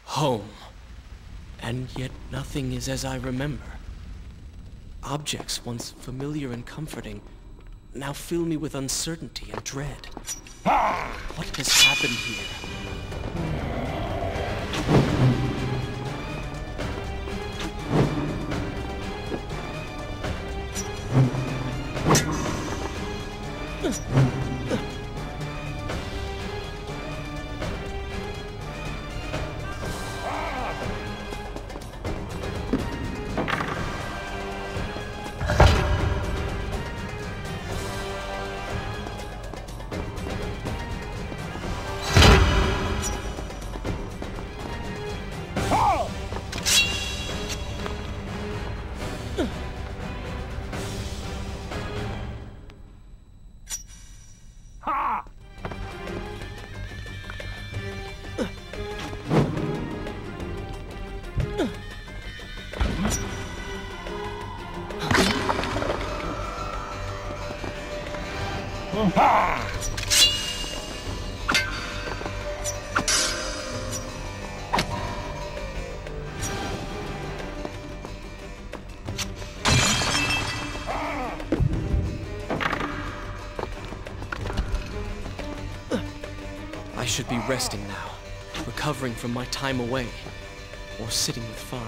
Home. And yet nothing is as I remember. Objects once familiar and comforting now fill me with uncertainty and dread. What has happened here? I should be resting now, recovering from my time away, or sitting with Father.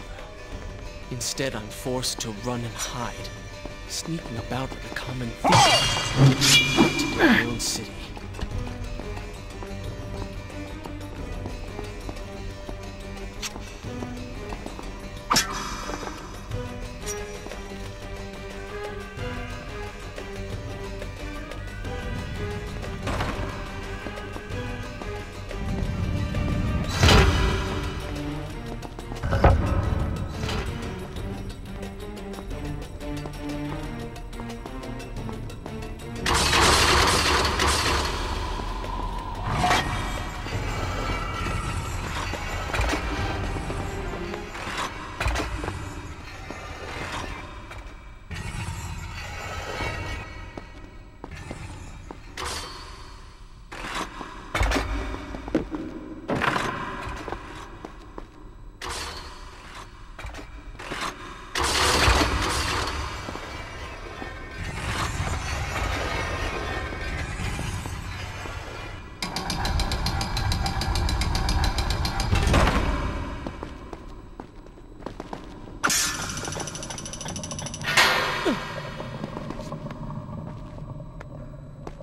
Instead, I'm forced to run and hide, sneaking about like a common thief to my own city.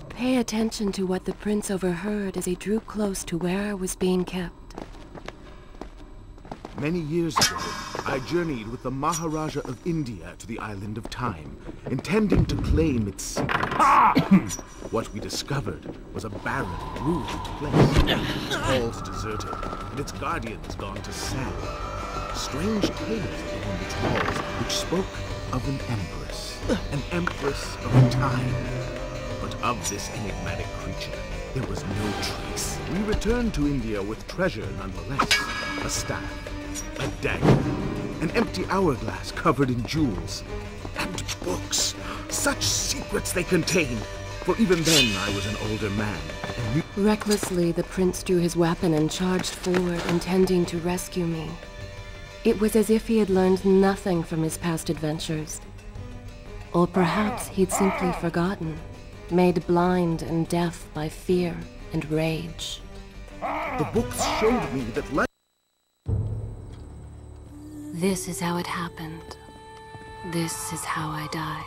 Pay attention to what the prince overheard as he drew close to where I was being kept. Many years ago, I journeyed with the Maharaja of India to the island of Time, intending to claim its secrets. What we discovered was a barren, ruined place. Halls deserted, and its guardians gone to sand. Strange tales upon its walls, which spoke of an empress of time. But of this enigmatic creature, there was no trace. We returned to India with treasure nonetheless. A staff, a dagger, an empty hourglass covered in jewels, and books. Such secrets they contained. For even then I was an older man, and knew. Recklessly, the prince drew his weapon and charged forward, intending to rescue me. It was as if he had learned nothing from his past adventures. Or perhaps he'd simply forgotten, made blind and deaf by fear and rage. The books showed me that life. This is how it happened. This is how I died.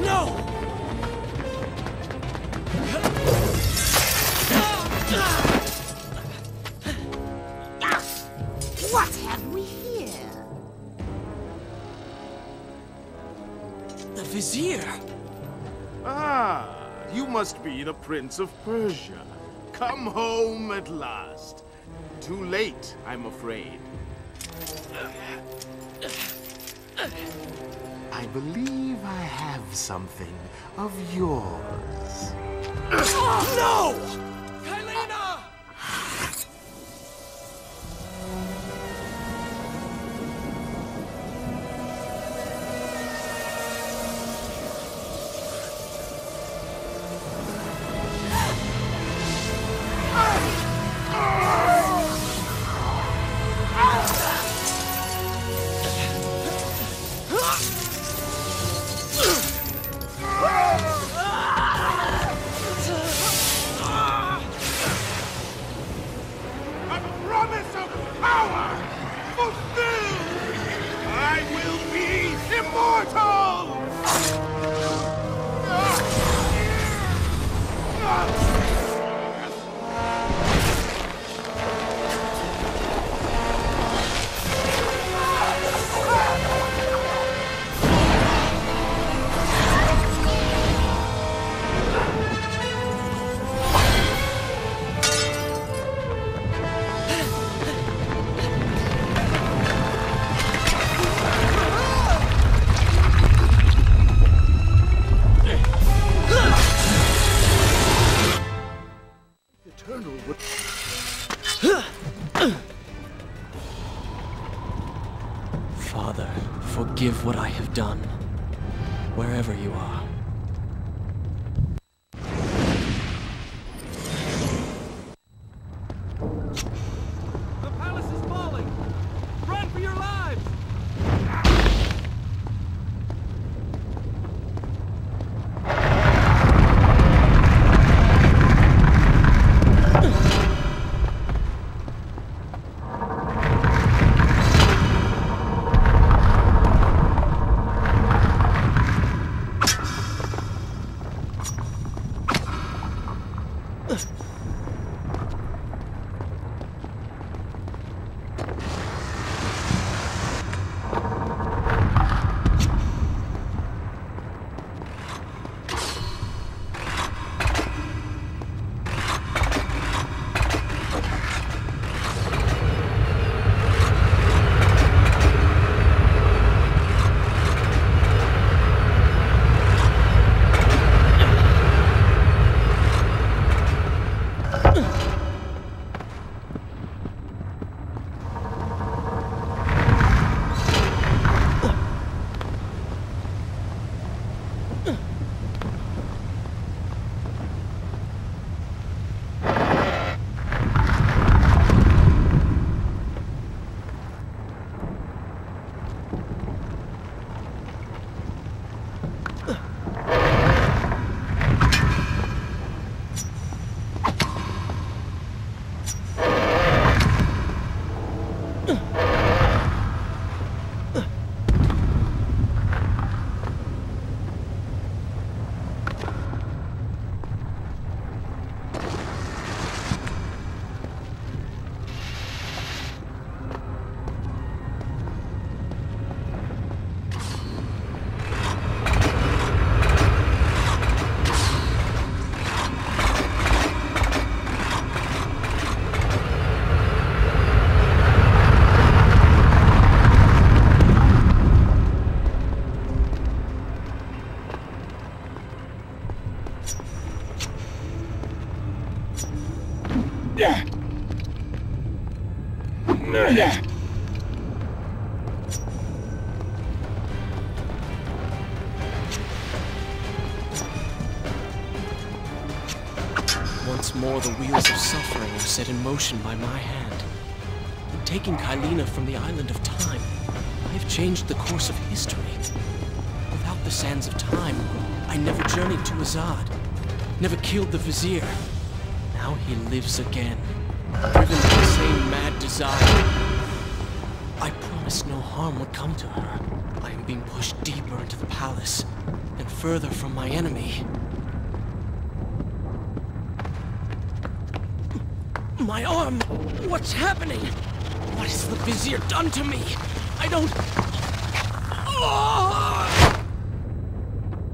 No! What have we here? The Vizier! Ah, you must be the Prince of Persia. Come home at last. Too late, I'm afraid. I believe I have something of yours. No! Kylena! Father, forgive what I have done, wherever you are. The palace is falling! Run for your lives! Once more, the wheels of suffering are set in motion by my hand. In taking Kylina from the island of time, I have changed the course of history. Without the sands of time, I never journeyed to Azad, never killed the Vizier. Now he lives again, driven by the same mad desire. I promised no harm would come to her. I am being pushed deeper into the palace, and further from my enemy. My arm! What's happening? What has the Vizier done to me? I don't...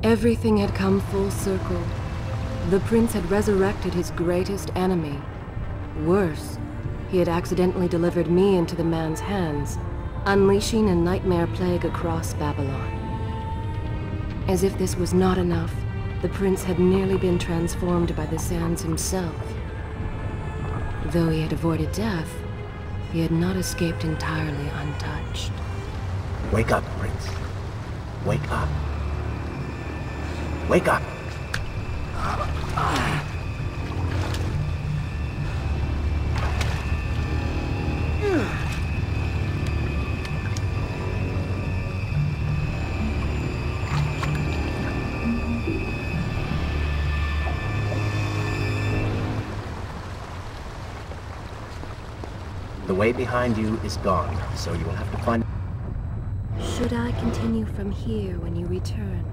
Everything had come full circle. The prince had resurrected his greatest enemy. Worse, he had accidentally delivered me into the man's hands, unleashing a nightmare plague across Babylon. As if this was not enough, the prince had nearly been transformed by the sands himself. Though he had avoided death, he had not escaped entirely untouched. Wake up, Prince. Wake up. Wake up! The way behind you is gone, so you will have to find... Should I continue from here when you return?